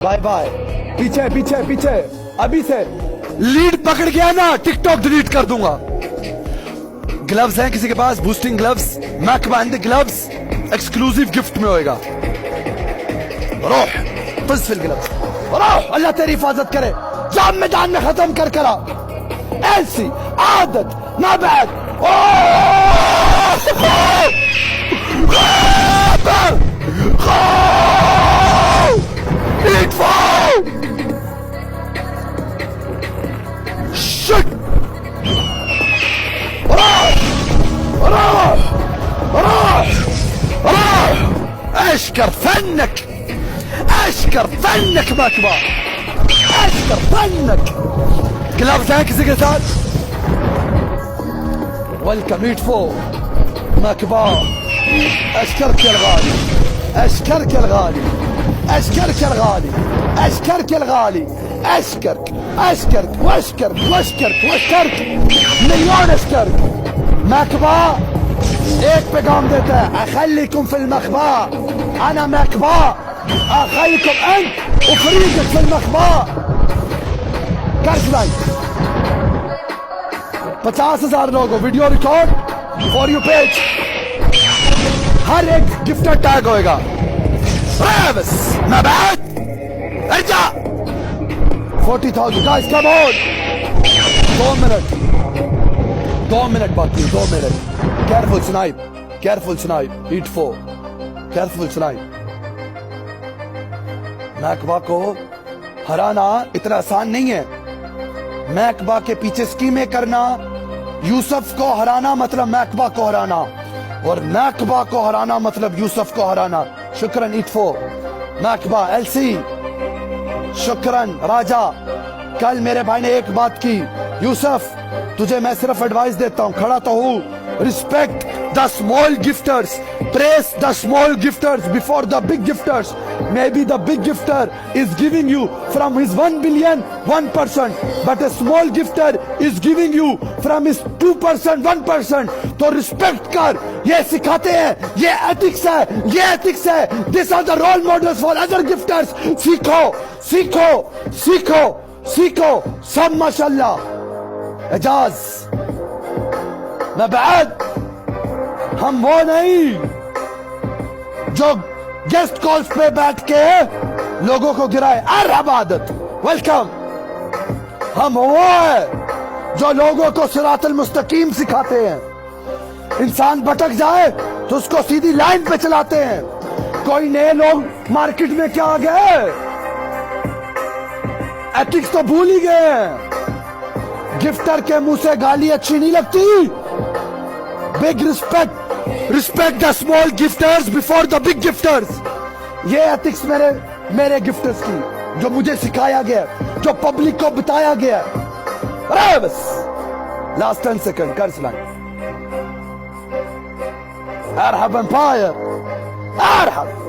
Bye bye. पीछे पीछे पीछे, अभी से लीड पकड़ गया ना टिकटॉक डिलीट कर दूंगा। ग्लव्स हैं किसी के पास? बूस्टिंग ग्लव्स, मैकबा एंड ग्लव्स एक्सक्लूसिव गिफ्ट में होएगा। रोह फिल ग्लव्स, रोह अल्लाह तेरी हिफाजत करे। जाम मैदान में खत्म कर करा ऐसी आदत ना बैठ। Eat food! Shit! اشكر فنك، اشكر فنك مكبا، اشكر فنك. كلاب ثانك زي قتال. Welcome ايت four مكبا. اشكرك يا الغالي، اشكرك يا الغالي، اشكرك يا الغالي، اشكرك يا الغالي، اشكرك اشكرك واشكرك واشكرك واشكرك مليون اشكرك. مكبا एक पैगाम देता है, अखल्लिकुम फिल मखबा, अना मखबा, अखल्लिकुम अंत उफरीदक फिल मखबा। कर लाइक 50,000 लोगों video record for you page, हर एक गिफ्टर टैग होएगा। बस मैं बैठ अर्जा 40,000 गाइस कम ऑन। 2 मिनट बाकी, 2 minute. Careful snipe, careful snipe, eat 4, careful snipe. मैकबा को हराना इतना आसान नहीं है। मैकबा के पीछे स्कीमें करना, यूसुफ को हराना मतलब मैकबा को हराना, और मैकबा को हराना मतलब यूसुफ को हराना। शुक्रन eat 4, मैकबा एलसी, शुक्रन राजा। कल मेरे भाई ने एक बात की, यूसुफ तुझे मैं सिर्फ एडवाइस देता हूं, खड़ा तो हूं। Respect the small gifters, praise the small gifters before the big gifters. Maybe the big gifter is giving you from his 1 billion 1%, but a small gifter is giving you from his 2% 1%. तो respect कर, ये सिखाते हैं, ये ethics है, ये ethics है। These are the role models for other gifters. सीखो सीखो सीखो सीखो सब माशाल्लाह। एजाज मैं बाद, हम वो नहीं जो गेस्ट कॉल्स पे बैठ के लोगों को गिराए। अरब आदत वेलकम। हम वो है जो लोगों को सिरातुल मुस्तकीम सिखाते हैं। इंसान भटक जाए तो उसको सीधी लाइन पे चलाते हैं। कोई नए लोग मार्केट में क्या आ गए, एथिक्स तो भूल ही गए हैं। गिफ्टर के मुंह से गाली अच्छी नहीं लगती। Big respect, respect the small gifters before the big gifters. ये एथिक्स मेरे गिफ्टर्स की, जो मुझे सिखाया गया, जो पब्लिक को बताया गया। अरे बस लास्ट 10 सेकंड कर स्लाइड। अरहब एम्पायर, अरहब।